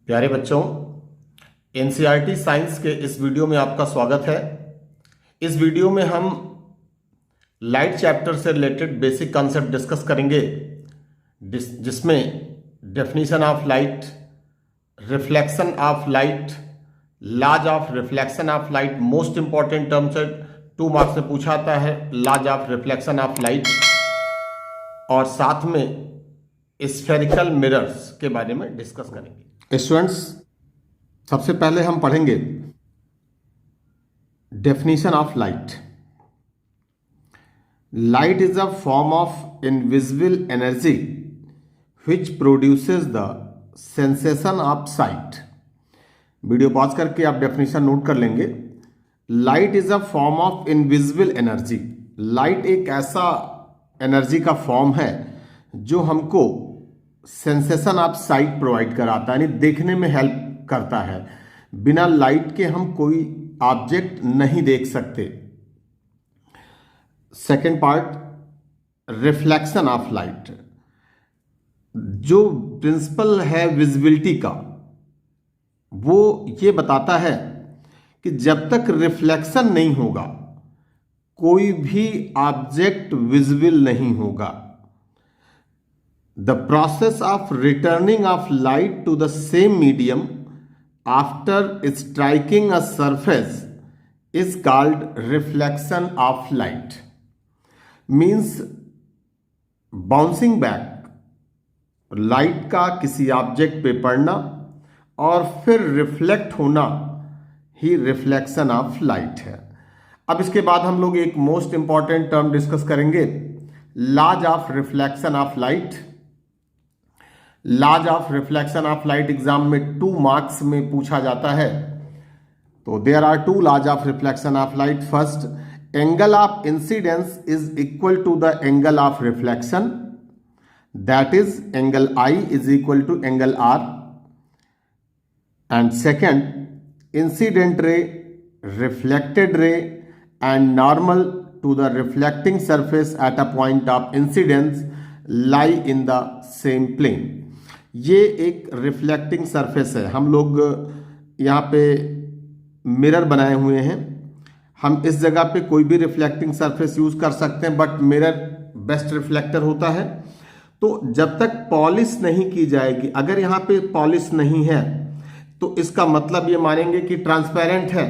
प्यारे बच्चों, NCERT science के इस वीडियो में आपका स्वागत है। इस वीडियो में हम लाइट चैप्टर से रिलेटेड बेसिक कॉन्सेप्ट डिस्कस करेंगे, जिसमें definition of light, reflection of light, laws of reflection of light, most important term से 2 मार्क्स में पूछा आता है, laws of reflection of light, और साथ में स्फेरिकल मिरर्स के बारे में डिस्कस करेंगे। स्टूडेंट्स, सबसे पहले हम पढ़ेंगे definition of light. Light is a form of invisible energy which produces the sensation of site. Video pause करके आप डेफिनेशन नोट कर लेंगे। Light is a form of invisible energy. Light एक ऐसा एनर्जी का फॉर्म है जो हमको सेंसेशन ऑफ साइट प्रोवाइड कराता है, यानी देखने में हेल्प करता है। बिना लाइट के हम कोई ऑब्जेक्ट नहीं देख सकते। Second part, reflection of light. जो प्रिंसिपल है विजिबिलिटी का, वो ये बताता है कि जब तक रिफ्लेक्शन नहीं होगा कोई भी ऑब्जेक्ट विजिबल नहीं होगा। The process of returning of light to the same medium after striking a surface is called reflection of light. Means bouncing back, light का किसी ऑब्जेक्ट पे पड़ना और फिर रिफ्लेक्ट होना ही रिफ्लेक्शन ऑफ लाइट है। अब इसके बाद हम लोग एक मोस्ट इंपॉर्टेंट टर्म डिस्कस करेंगे, laws of reflection of light. Laws of reflection of light exam में 2 मार्क्स में पूछा जाता है। तो there are 2 laws of reflection of light. First, angle of incidence is equal to the angle of reflection, that is angle I is equal to angle R। And second, incident ray, reflected ray and normal to the reflecting surface at a point of incidence lie in the same plane. ये एक reflecting surface है। हम लोग यहाँ पे mirror बनाए हुए हैं। हम इस जगह पे कोई भी रिफ्लेक्टिंग सरफेस यूज कर सकते हैं, बट मिरर बेस्ट रिफ्लेक्टर होता है। तो जब तक पॉलिश नहीं की जाएगी, अगर यहाँ पे पॉलिश नहीं है तो इसका मतलब ये मानेंगे कि ट्रांसपेरेंट है।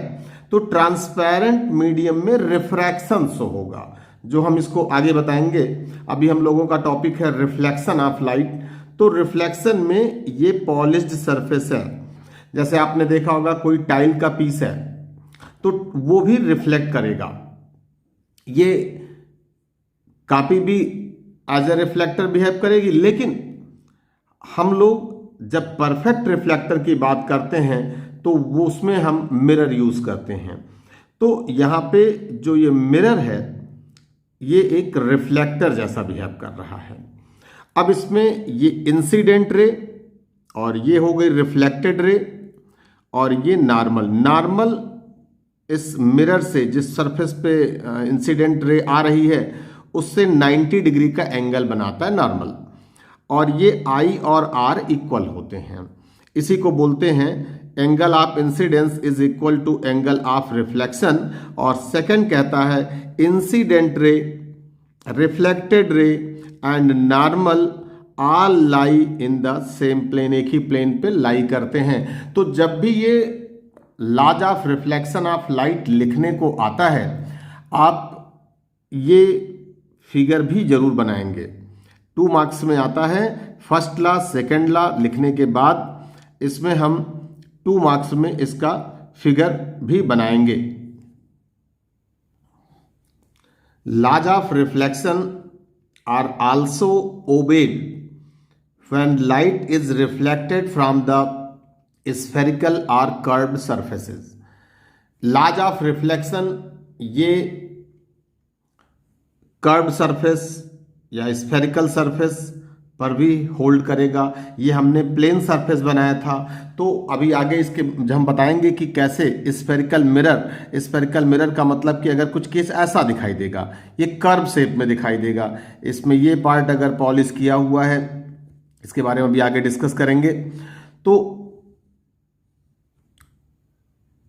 तो ट्रांसपेरेंट मीडियम में रिफ्रैक्शन शो होगा, जो हम इसको आगे बताएंगे। अभी हम लोगों का टॉपिक है रिफ्लेक्शन ऑफ लाइट। तो रिफ्लेक्शन में ये पॉलिश्ड सरफेस है। जैसे आपने देखा होगा कोई टाइल का पीस है तो वो भी रिफ्लेक्ट करेगा। ये कॉपी भी एज ए रिफ्लेक्टर बिहेव करेगी। लेकिन हम लोग जब परफेक्ट रिफ्लेक्टर की बात करते हैं तो वो उसमें हम मिरर यूज करते हैं। तो यहाँ पे जो ये मिरर है ये एक रिफ्लेक्टर जैसा बिहेव कर रहा है। अब इसमें ये इंसिडेंट रे और ये हो गई रिफ्लेक्टेड रे और ये नॉर्मल इस मिरर से जिस सरफेस पे इंसिडेंट रे आ रही है उससे 90 डिग्री का एंगल बनाता है नॉर्मल। और ये I और R इक्वल होते हैं। इसी को बोलते हैं angle of incidence is equal to angle of reflection. और सेकंड कहता है incident ray, reflected ray and normal all lie in the same plane, एक ही प्लेन पे लाई करते हैं। तो जब भी ये laws of reflection of light लिखने को आता है, आप ये फिगर भी जरूर बनाएंगे। 2 मार्क्स में आता है। फर्स्ट लॉ, सेकेंड लॉ लिखने के बाद इसमें हम 2 मार्क्स में इसका फिगर भी बनाएंगे। Laws of reflection are also obeyed when light is reflected from the spherical or curved surfaces. Laws of reflection ये कर्व्ड सरफेस या स्फेरिकल सरफेस पर भी होल्ड करेगा। ये हमने प्लेन सरफेस बनाया था। तो अभी आगे इसके हम बताएंगे कि कैसे स्फेरिकल मिरर का मतलब कि अगर कुछ केस ऐसा दिखाई देगा, ये कर्व शेप में दिखाई देगा, इसमें ये पार्ट अगर पॉलिश किया हुआ है, इसके बारे में भी आगे डिस्कस करेंगे। तो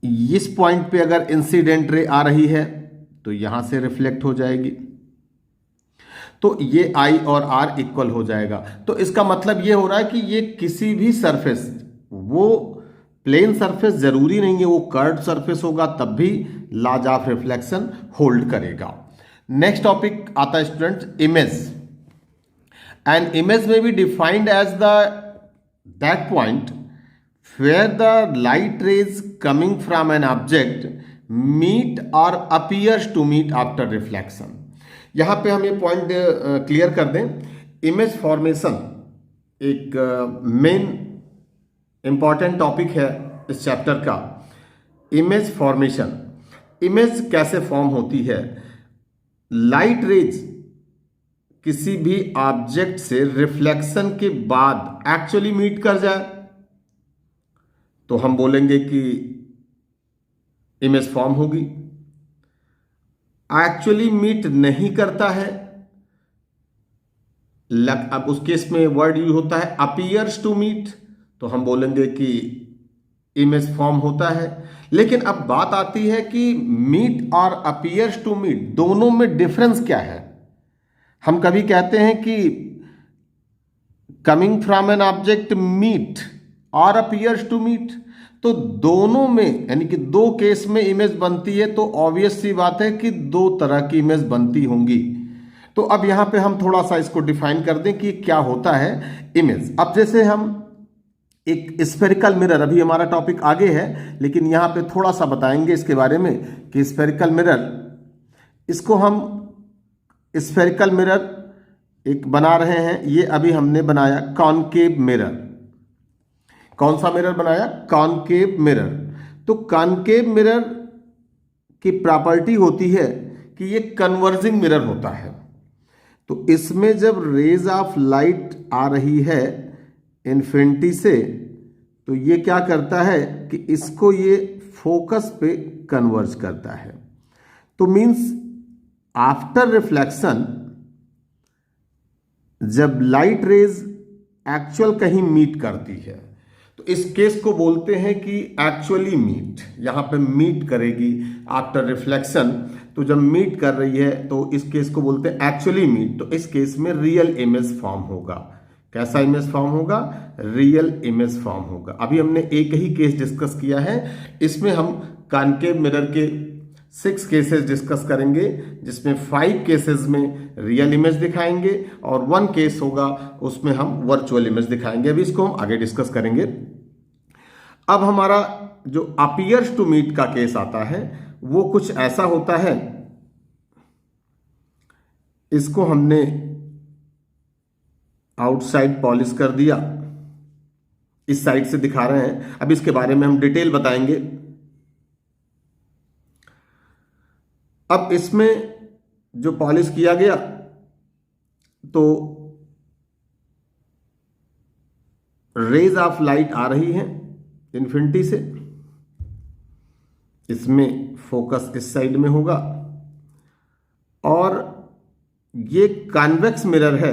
इस पॉइंट पे अगर इंसिडेंट रे आ रही है तो यहां से रिफ्लेक्ट हो जाएगी, तो ये आई और आर इक्वल हो जाएगा। तो इसका मतलब ये हो रहा है कि ये किसी भी सरफेस, वो प्लेन सरफेस जरूरी नहीं है, वो कर्व्ड सरफेस होगा तब भी लॉज ऑफ रिफ्लेक्शन होल्ड करेगा। नेक्स्ट टॉपिक आता है student image. And image may be defined as the that point where the light rays coming from an object meet or appears to meet after reflection। यहां पे हम ये point clear कर दें, image formation एक main important topic है इस chapter का। इमेज फॉर्मेशन, इमेज कैसे फॉर्म होती है? लाइट रेज किसी भी ऑब्जेक्ट से रिफ्लेक्शन के बाद एक्चुअली मीट कर जाए तो हम बोलेंगे कि इमेज फॉर्म होगी। एक्चुअली मीट नहीं करता है, अब उस केस में वर्ड यूज होता है अपीयर्स टू मीट, तो हम बोलेंगे कि इमेज फॉर्म होता है। लेकिन अब बात आती है कि मीट और अपीयर्स टू मीट दोनों में डिफरेंस क्या है? हम कभी कहते हैं कि coming from an object meet और अपीयर्स टू मीट, तो दोनों में यानी कि दो केस में इमेज बनती है, तो ऑब्वियस सी बात है कि दो तरह की इमेज बनती होंगी। तो अब यहां पे हम थोड़ा सा इसको डिफाइन कर दें कि क्या होता है इमेज। अब जैसे हम एक स्फेरिकल मिरर, अभी हमारा टॉपिक आगे है लेकिन यहां पे थोड़ा सा बताएंगे इसके बारे में कि स्फेरिकल मिरर, इसको हम स्फेरिकल मिरर एक बना रहे हैं। ये अभी हमने बनाया कॉनकेव मिरर। कौन सा मिरर बनाया? Concave mirror. तो कॉनकेव मिरर की प्रॉपर्टी होती है कि ये कन्वर्जिंग मिरर होता है। तो इसमें जब रेज ऑफ लाइट आ रही है इन्फिनिटी से, तो ये क्या करता है कि इसको ये फोकस पे कन्वर्ज करता है। तो मींस आफ्टर रिफ्लेक्शन जब लाइट रेज एक्चुअल कहीं मीट करती है तो इस केस को बोलते हैं कि एक्चुअली मीट, यहां पे मीट करेगी आफ्टर रिफ्लेक्शन। तो जब मीट कर रही है तो इस केस को बोलते हैं एक्चुअली मीट। तो इस केस में रियल इमेज फॉर्म होगा। कैसा इमेज फॉर्म होगा? रियल इमेज फॉर्म होगा। अभी हमने एक ही केस डिस्कस किया है, इसमें हम कॉनकेव मिरर के 6 केसेस डिस्कस करेंगे, जिसमें 5 केसेस में रियल इमेज दिखाएंगे और 1 केस होगा उसमें हम वर्चुअल इमेज दिखाएंगे। अभी इसको हम आगे डिस्कस करेंगे। अब हमारा जो अपीयर्स टू मीट का केस आता है वो कुछ ऐसा होता है, इसको हमने आउटसाइड पॉलिश कर दिया, इस साइड से दिखा रहे हैं। अब इसके बारे में हम डिटेल बताएंगे। अब इसमें जो पॉलिश किया गया तो रेज ऑफ लाइट आ रही है इन्फिनिटी से, इसमें फोकस इस साइड में होगा और ये कॉन्वेक्स मिरर है।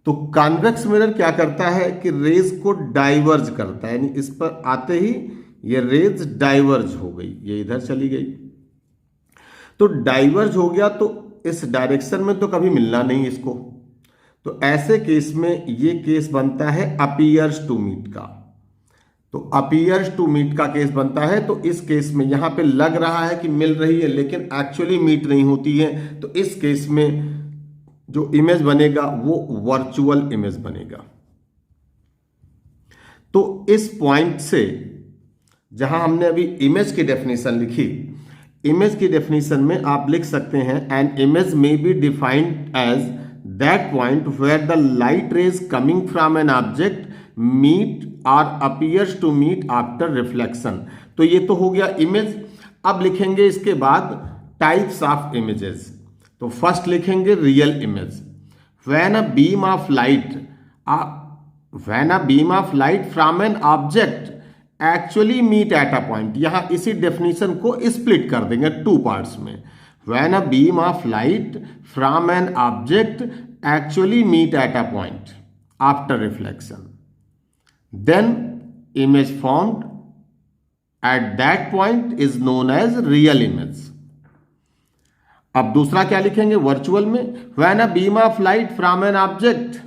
तो कॉन्वेक्स मिरर क्या करता है कि रेज को डाइवर्ज करता है, यानी इस पर आते ही ये रेज डाइवर्ज हो गई, ये इधर चली गई। तो डाइवर्ज हो गया तो इस डायरेक्शन में तो कभी मिलना नहीं इसको। तो ऐसे केस में ये केस बनता है अपीयर्स टू मीट का। तो अपीयर्स टू मीट का केस बनता है। तो इस केस में यहां पे लग रहा है कि मिल रही है लेकिन एक्चुअली मीट नहीं होती है। तो इस केस में जो इमेज बनेगा वो वर्चुअल इमेज बनेगा। तो इस पॉइंट से जहां हमने अभी इमेज की डेफिनेशन लिखी, इमेज की डेफिनेशन में आप लिख सकते हैं an image may be defined as that point where the light rays coming from an object meet और appears to meet after reflection. तो ये तो हो गया इमेज। अब लिखेंगे इसके बाद टाइप्स ऑफ इमेजेस। तो फर्स्ट लिखेंगे real image. When a beam of light from an object actually meet at a point, यहां इसी डेफिनेशन को स्प्लिट कर देंगे 2 पार्ट्स में। When a beam of light from an object actually meet at a point after reflection. then image formed at that point is known as real image. अब दूसरा क्या लिखेंगे वर्चुअल में, when a beam of light from an object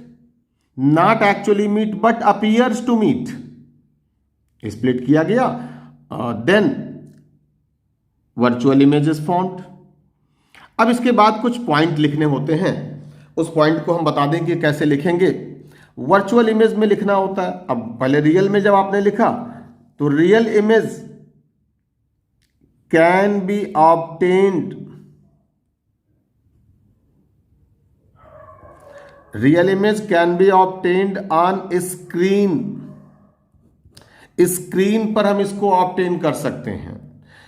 not actually meet but appears to meet, split किया गया, then virtual image is formed. अब इसके बाद कुछ पॉइंट लिखने होते हैं, उस पॉइंट को हम बता दें कि कैसे लिखेंगे. वर्चुअल इमेज में लिखना होता है. अब पहले रियल में जब आपने लिखा तो real image can be obtained, real image can be obtained on screen. Screen पर हम इसको ऑब्टेन कर सकते हैं.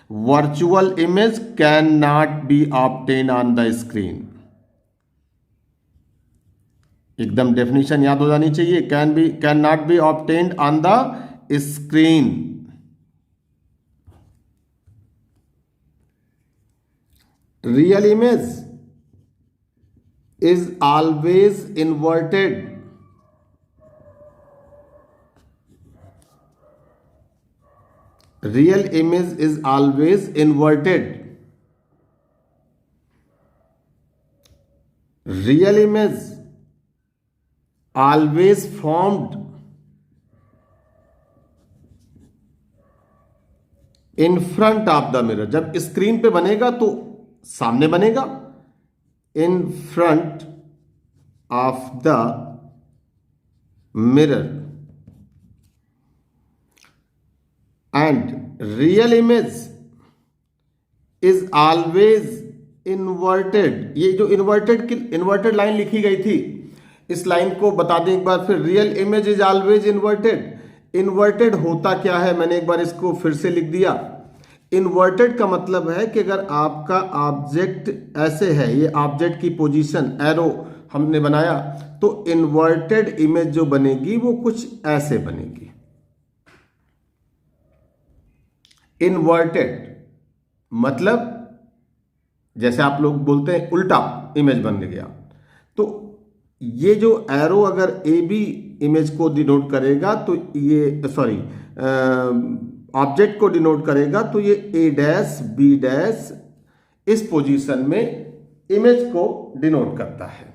Virtual image can not be obtain on the screen. एकदम डेफिनेशन याद हो जानी चाहिए. Can not be obtained on the screen. Real image is always inverted. Real image is always inverted. Real image always formed in front of the mirror. जब screen पे बनेगा तो सामने बनेगा, in front of the mirror. And real image is always inverted. ये जो inverted line लिखी गई थी, इस लाइन को बता दें एक बार फिर. Real image is always inverted. Inverted होता क्या है, मैंने एक बार इसको फिर से लिख दिया. इन्वर्टेड का मतलब है कि अगर आपका ऑब्जेक्ट ऐसे है, ये ऑब्जेक्ट की पोजीशन एरो हमने बनाया, तो इन्वर्टेड इमेज जो बनेगी वो कुछ ऐसे बनेगी. इन्वर्टेड मतलब जैसे आप लोग बोलते हैं उल्टा इमेज बन गया. तो ये जो एरो अगर ए बी इमेज को डिनोट करेगा तो ये ऑब्जेक्ट को डिनोट करेगा, तो ये ए डैश बी डैश इस पोजीशन में इमेज को डिनोट करता है,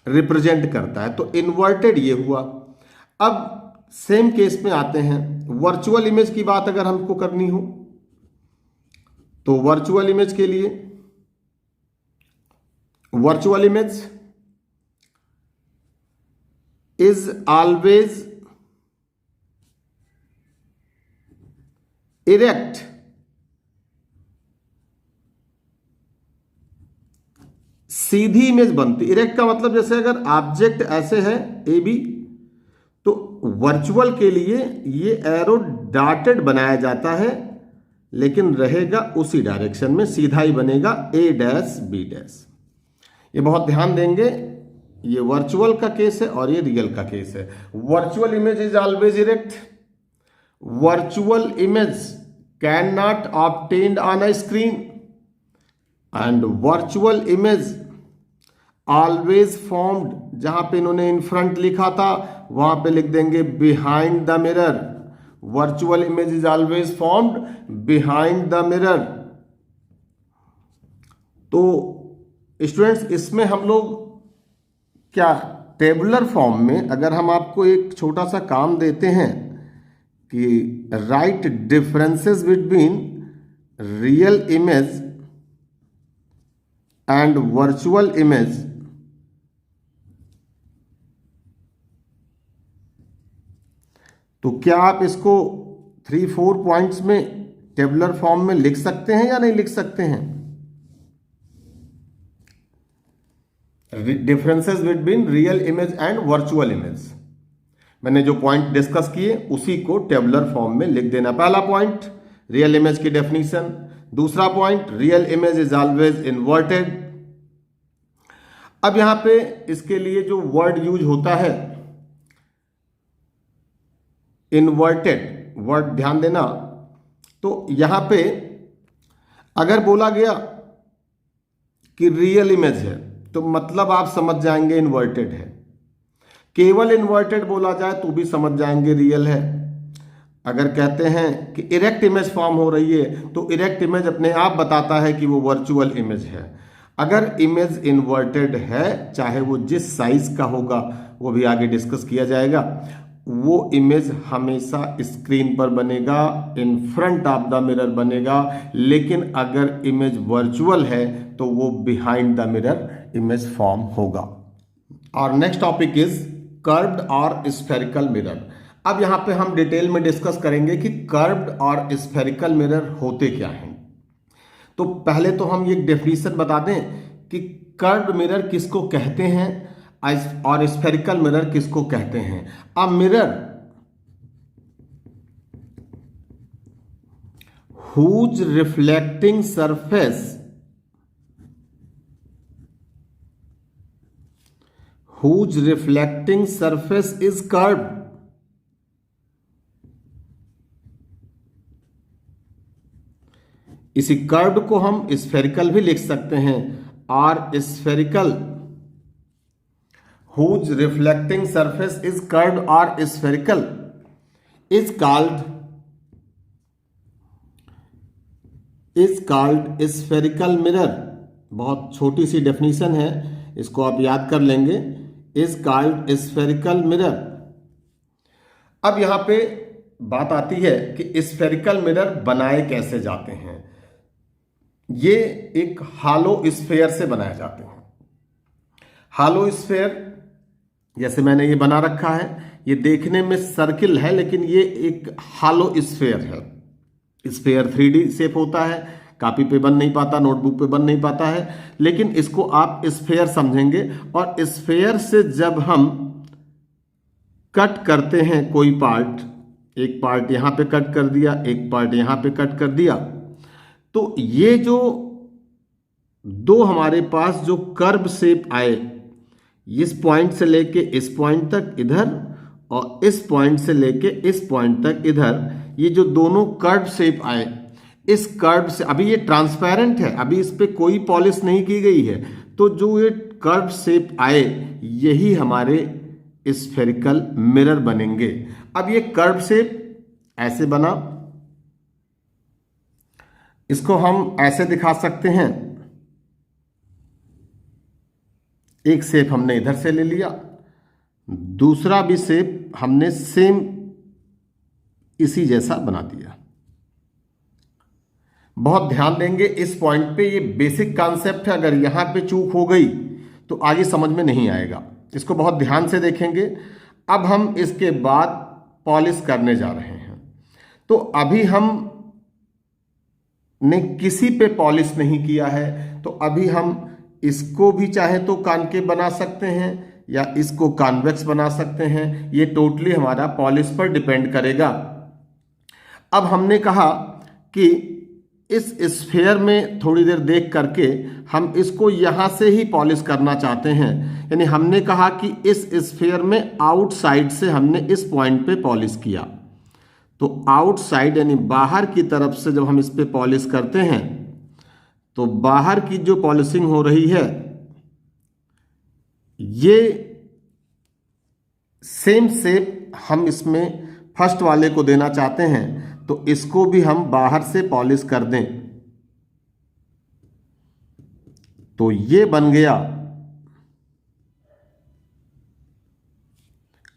रिप्रेजेंट करता है. तो इन्वर्टेड ये हुआ. अब सेम केस में आते हैं. वर्चुअल इमेज की बात अगर हमको करनी हो तो वर्चुअल इमेज के लिए virtual image is always erect. Sidhi image बनती. इरेक्ट का मतलब जैसे अगर ऑब्जेक्ट ऐसे है ए बी, तो वर्चुअल के लिए ये एरो डॉटेड बनाया जाता है, लेकिन रहेगा उसी डायरेक्शन में, सीधा ही बनेगा ए डैश बी डैश. ये बहुत ध्यान देंगे. ये वर्चुअल का केस है और ये रियल का केस है. Virtual image is always erect. Virtual image cannot obtained on a screen, and virtual image always formed. जहां पे इन्होंने in front लिखा था वहां पे लिख देंगे behind the mirror. Virtual image is always formed behind the mirror. तो स्टूडेंट्स इसमें हम लोग क्या टेबुलर फॉर्म में अगर हम आपको एक छोटा सा काम देते हैं कि right differences between real image and virtual image, तो क्या आप इसको 3-4 पॉइंट्स में टेबुलर फॉर्म में लिख सकते हैं या नहीं लिख सकते हैं? Differences between real image and virtual image, मैंने जो पॉइंट डिस्कस किए उसी को टेबुलर फॉर्म में लिख देना. पहला पॉइंट रियल इमेज की डेफिनेशन. दूसरा point real image is always inverted. अब यहां पे इसके लिए जो वर्ड यूज होता है इन्वर्टेड वर्ड, ध्यान देना. तो यहां पे अगर बोला गया कि रियल इमेज है तो मतलब आप समझ जाएंगे इन्वर्टेड है. केवल इन्वर्टेड बोला जाए तो भी समझ जाएंगे रियल है। अगर कहते हैं कि इरेक्ट इमेज फॉर्म हो रही है तो इरेक्ट इमेज अपने आप बताता है कि वो वर्चुअल इमेज है। अगर इमेज इन्वर्टेड है, चाहे वो जिस साइज का होगा, वो भी आगे डिस्कस किया जाएगा, वो इमेज हमेशा स्क्रीन पर बनेगा, in front of the mirror बनेगा। लेकिन अगर इमेज वर्चुअल है तो वो behind the mirror image form होगा। और नेक्स्ट टॉपिक इज कर्व्ड और स्फेरिकल मिरर। अब यहां पे हम डिटेल में डिस्कस करेंगे कि कर्व्ड और स्फेरिकल मिरर होते क्या हैं। तो पहले तो हम ये डेफिनेशन बता दें कि कर्व्ड मिरर किसको कहते हैं और स्फेरिकल मिरर किसको कहते हैं। A mirror whose reflecting surface is curved इसी कर्व्ड को हम स्फेरिकल भी लिख सकते हैं। और spherical whose reflecting surface is curved or spherical is called spherical mirror। बहुत छोटी सी डेफिनेशन है, इसको आप याद कर लेंगे। is called spherical mirror। अब यहां पे बात आती है कि स्फेरिकल मिरर बनाए कैसे जाते हैं। ये एक हालो स्फेयर से बनाए जाते हैं। हालो स्फेयर जैसे मैंने ये बना रखा है, ये देखने में सर्किल है लेकिन ये एक हालो स्फेयर है। स्फेयर 3D शेप होता है, कॉपी पे बन नहीं पाता, नोटबुक पे बन नहीं पाता है, लेकिन इसको आप स्फेयर समझेंगे। और स्फेयर से जब हम कट करते हैं कोई पार्ट, एक पार्ट यहां पे कट कर दिया, एक पार्ट यहां पे कट कर दिया, तो ये जो दो हमारे पास जो कर्व शेप आए, इस पॉइंट से लेके इस पॉइंट तक इधर और इस पॉइंट से लेके इस पॉइंट तक इधर, ये जो दोनों कर्व शेप आए, इस कर्व से अभी ये ट्रांसपेरेंट है, अभी इस पे कोई पॉलिश नहीं की गई है, तो जो ये कर्व शेप आए यही हमारे स्फेरिकल मिरर बनेंगे। अब ये कर्व शेप ऐसे बना, इसको हम ऐसे दिखा सकते हैं। एक शेप हमने इधर से ले लिया, दूसरा भी शेप हमने सेम इसी जैसा बना दिया। बहुत ध्यान देंगे इस पॉइंट पे, ये बेसिक कॉन्सेप्ट है। अगर यहां पे चूक हो गई तो आगे समझ में नहीं आएगा, इसको बहुत ध्यान से देखेंगे। अब हम इसके बाद पॉलिश करने जा रहे हैं। तो अभी हम ने किसी पे पॉलिश नहीं किया है, तो अभी हम इसको भी चाहे तो कॉनकेव बना सकते हैं या इसको कॉन्वेक्स बना सकते हैं। ये टोटली हमारा पॉलिश पर डिपेंड करेगा। अब हमने कहा कि इस स्फेयर में थोड़ी देर देख करके हम इसको यहां से ही पॉलिश करना चाहते हैं। यानी हमने कहा कि इस स्फेयर में आउटसाइड से हमने इस पॉइंट पे पॉलिश किया, तो आउटसाइड यानी बाहर की तरफ से जब हम इस पे पॉलिश करते हैं तो बाहर की जो पॉलिशिंग हो रही है ये सेम शेप हम इसमें फर्स्ट वाले को देना चाहते हैं, तो इसको भी हम बाहर से पॉलिश कर दें। तो ये बन गया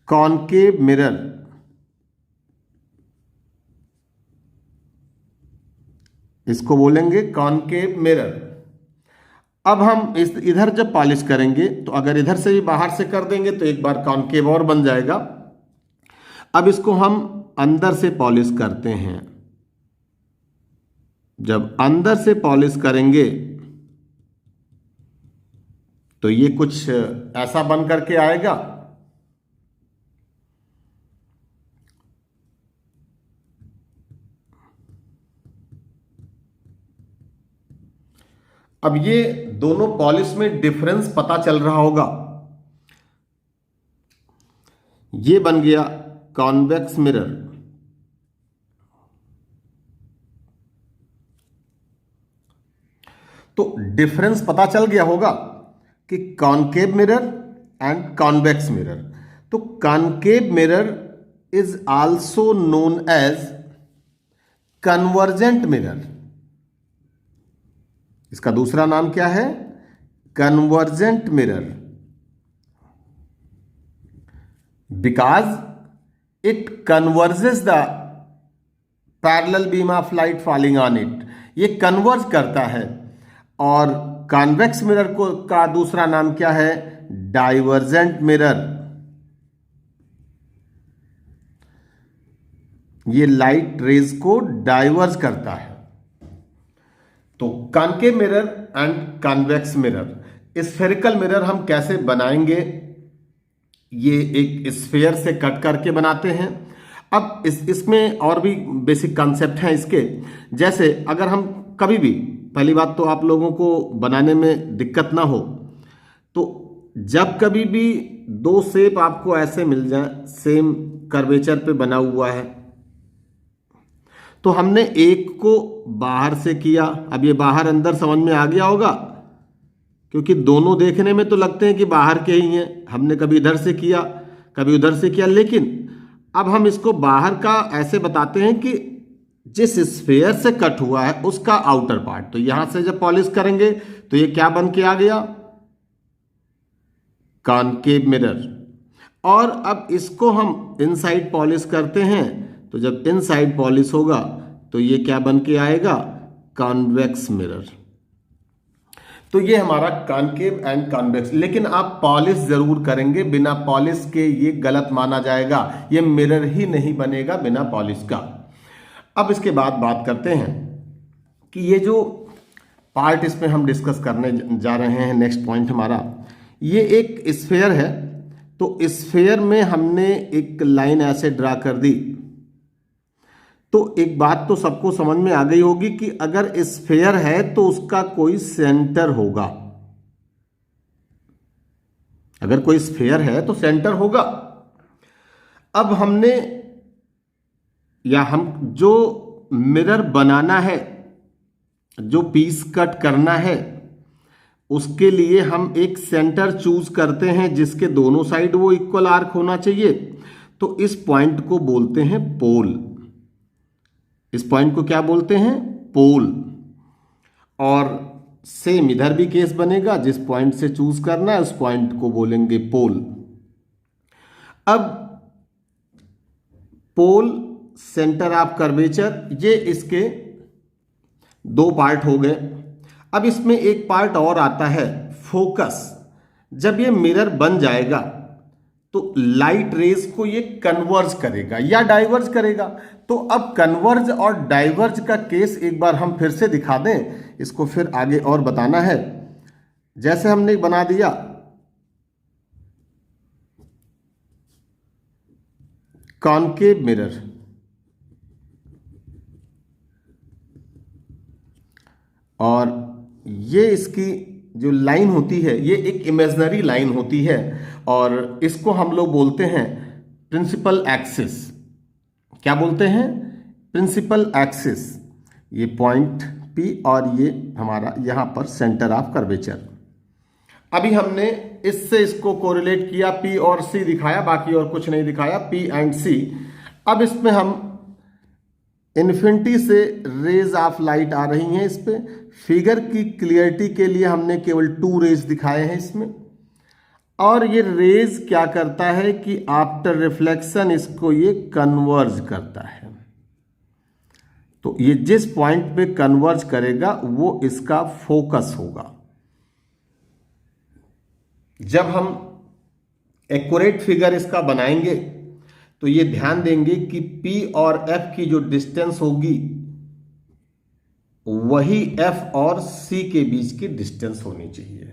कॉनकेव मिरर। इसको बोलेंगे कॉनकेव मिरर। अब हम इस इधर जब पॉलिश करेंगे तो अगर इधर से भी बाहर से कर देंगे तो एक बार कॉनकेव और बन जाएगा। अब इसको हम अंदर से पॉलिश करते हैं। जब अंदर से पॉलिश करेंगे तो ये कुछ ऐसा बन करके आएगा। अब ये दोनों पॉलिश में डिफरेंस पता चल रहा होगा। ये बन गया कॉन्वेक्स मिरर। तो डिफरेंस पता चल गया होगा कि concave mirror and convex mirror. तो concave mirror is also known as convergent mirror. इसका दूसरा नाम क्या है? Convergent mirror, because it converges the parallel beam of light falling on it. ये कन्वर्ज करता है। और कॉन्वेक्स मिरर को का दूसरा नाम क्या है? Divergent mirror. ये लाइट रेज को डाइवर्ज करता है। तो concave mirror and convex mirror. Spherical mirror हम कैसे बनाएंगे? ये एक स्फेयर से कट करके बनाते हैं। अब इसमें और भी बेसिक कॉन्सेप्ट हैं इसके। जैसे अगर हम कभी भी, पहली बात तो आप लोगों को बनाने में दिक्कत ना हो, तो जब कभी भी दो शेप आपको ऐसे मिल जाए, सेम कर्वेचर पे बना हुआ है, तो हमने एक को बाहर से किया। अब ये बाहर अंदर समझ में आ गया होगा, क्योंकि दोनों देखने में तो लगते हैं कि बाहर के ही हैं। हमने कभी इधर से किया, कभी उधर से किया, लेकिन अब हम इसको बाहर का ऐसे बताते हैं कि जिस स्फेयर से कट हुआ है उसका आउटर पार्ट। तो यहां से जब पॉलिश करेंगे तो ये क्या बन के आ गया? Concave mirror. और अब इसको हम इनसाइड पॉलिश करते हैं, तो जब इनसाइड पॉलिश होगा तो ये क्या बन के आएगा? Convex mirror. तो ये हमारा कॉनकेव एंड कॉन्वेक्स। लेकिन आप पॉलिश जरूर करेंगे, बिना पॉलिश के ये गलत माना जाएगा। ये मिरर ही नहीं बनेगा बिना पॉलिश का। अब इसके बाद बात करते हैं कि ये जो पार्ट इसमें हम डिस्कस करने जा रहे हैं, नेक्स्ट पॉइंट हमारा, ये एक स्फेयर है। तो स्फेयर में हमने एक लाइन ऐसे ड्रा कर दी। तो एक बात तो सबको समझ में आ गई होगी कि अगर स्फेयर है तो उसका कोई सेंटर होगा। अगर कोई स्फेयर है तो सेंटर होगा। अब हमने हम जो मिरर बनाना है, जो पीस कट करना है, उसके लिए हम एक सेंटर चूज करते हैं जिसके दोनों साइड वो इक्वल आर्क होना चाहिए। तो इस पॉइंट को बोलते हैं पोल। इस पॉइंट को क्या बोलते हैं? पोल। और सेम इधर भी केस बनेगा, जिस पॉइंट से चूज करना है उस पॉइंट को बोलेंगे पोल। अब पोल, सेंटर ऑफ कर्वेचर, ये इसके दो पार्ट हो गए। अब इसमें एक पार्ट और आता है, फोकस। जब ये मिरर बन जाएगा तो लाइट रेज को ये कन्वर्ज करेगा या डाइवर्ज करेगा। तो अब कन्वर्ज और डाइवर्ज का केस एक बार हम फिर से दिखा दें, इसको फिर आगे और बताना है। जैसे हमने बना दिया कॉनकेव मिरर, और ये इसकी जो लाइन होती है ये एक इमेजिनरी लाइन होती है, और इसको हम लोग बोलते हैं प्रिंसिपल एक्सिस। क्या बोलते हैं? Principal axis. ये पॉइंट P और ये हमारा यहां पर सेंटर ऑफ कर्वेचर। अभी हमने इससे इसको कोरिलेट किया, P और C दिखाया, बाकी और कुछ नहीं दिखाया, P एंड C। अब इसमें हम इन्फिनिटी से रेज ऑफ लाइट आ रही हैं। इस पे फिगर की क्लियरिटी के लिए हमने केवल 2 रेज दिखाए हैं इसमें। और ये रेज क्या करता है कि आफ्टर रिफ्लेक्शन इसको ये कन्वर्ज करता है। तो ये जिस पॉइंट पे कन्वर्ज करेगा वो इसका फोकस होगा। जब हम एक्यूरेट फिगर इसका बनाएंगे तो ये ध्यान देंगे कि P और F की जो डिस्टेंस होगी वही F और C के बीच की डिस्टेंस होनी चाहिए।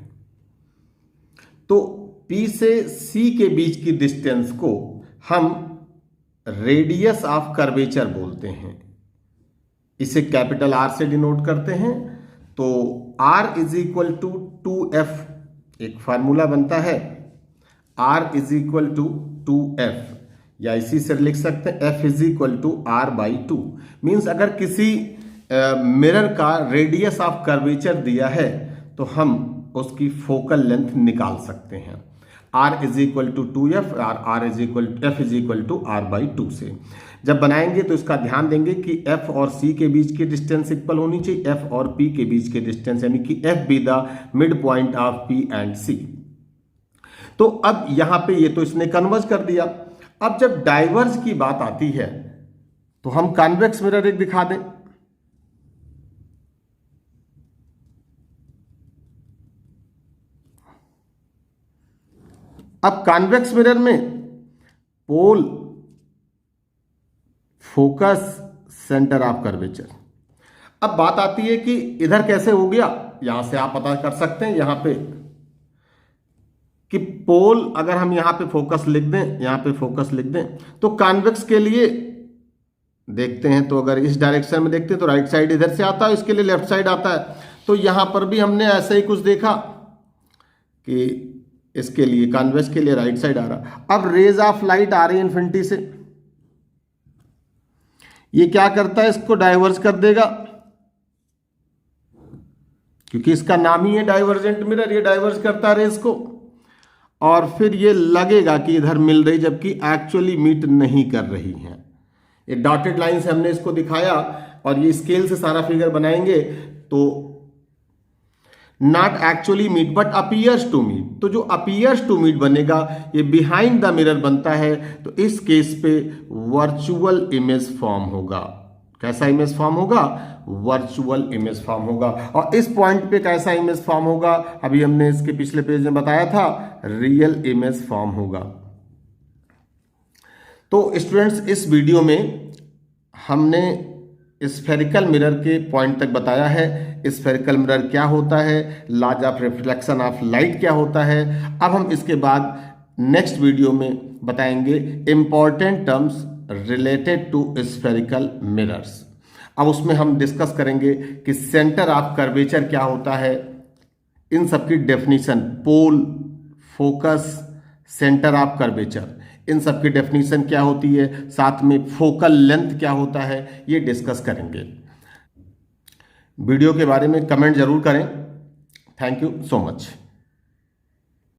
तो P से C के बीच की डिस्टेंस को हम रेडियस ऑफ कर्वेचर बोलते हैं। इसे कैपिटल R से डिनोट करते हैं। तो R is equal to 2F, एक फार्मूला बनता है, R is equal to 2F, या इसी से लिख सकते हैं F is equal to R/2। Means अगर किसी मिरर का रेडियस ऑफ कर्वेचर दिया है तो हम उसकी फोकल लेंथ निकाल सकते हैं। Are is equal to 2f और R is equal F is equal to R by 2 से। जब बनाएंगे तो इसका ध्यान देंगे कि f और c के बीच की डिस्टेंस इक्वल होनी चाहिए, f और p के बीच के डिस्टेंस, यानी कि f be the mid point of p and c। तो अब यहां पे ये तो इसने कन्वर्ज कर दिया। अब जब डाइवर्ज की बात आती है तो हम कॉन्वेक्स मिरर एक दिखा दें। अब कॉन्वेक्स मिरर में पोल, फोकस, सेंटर ऑफ कर्वेचर। अब बात आती है कि इधर कैसे हो गया, यहां से आप पता कर सकते हैं यहां पे कि पोल, अगर हम यहां पे फोकस लिख दें, यहां पे फोकस लिख दें, तो कॉन्वेक्स के लिए देखते हैं तो अगर इस डायरेक्शन में देखते हैं तो राइट साइड इधर से आता है, इसके लिए लेफ्ट साइड आता है। तो यहां पर भी हमने ऐसे ही कुछ देखा कि इसके लिए कॉन्वेक्स के लिए राइट साइड आ रहा। अब रेज ऑफ लाइट आ रही है इन्फिनिटी से, ये क्या करता है, इसको डाइवर्ज कर देगा, क्योंकि इसका नाम ही है डाइवर्जेंट मिरर, ये डाइवर्ज करता है रेज को, और फिर ये लगेगा कि इधर मिल रही जबकि एक्चुअली मीट नहीं कर रही है। ये डॉटेड लाइन से हमने इसको दिखाया और ये स्केल से सारा फिगर बनाएंगे तो not actually meet but appears to meet. तो जो अपीयर्स टू मीट बनेगा ये बिहाइंड द मिरर बनता है, तो इस केस पे वर्चुअल इमेज फॉर्म होगा। कैसा इमेज फॉर्म होगा, वर्चुअल इमेज फॉर्म होगा। और इस पॉइंट पे कैसा इमेज फॉर्म होगा, अभी हमने इसके पिछले पेज में बताया था, रियल इमेज फॉर्म होगा। तो स्टूडेंट्स, इस वीडियो में हमने स्फेरिकल मिरर के पॉइंट तक बताया है। स्फेरिकल मिरर क्या होता है, laws of reflection of light क्या होता है। अब हम इसके बाद नेक्स्ट वीडियो में बताएंगे important terms related to spherical mirrors. अब उसमें हम डिस्कस करेंगे कि सेंटर ऑफ कर्वेचर क्या होता है, इन सबकी definition, pole, focus, centre of curvature, इन सब की डेफिनेशन क्या होती है, साथ में फोकल लेंथ क्या होता है, ये डिस्कस करेंगे। वीडियो के बारे में कमेंट जरूर करें। Thank you so much.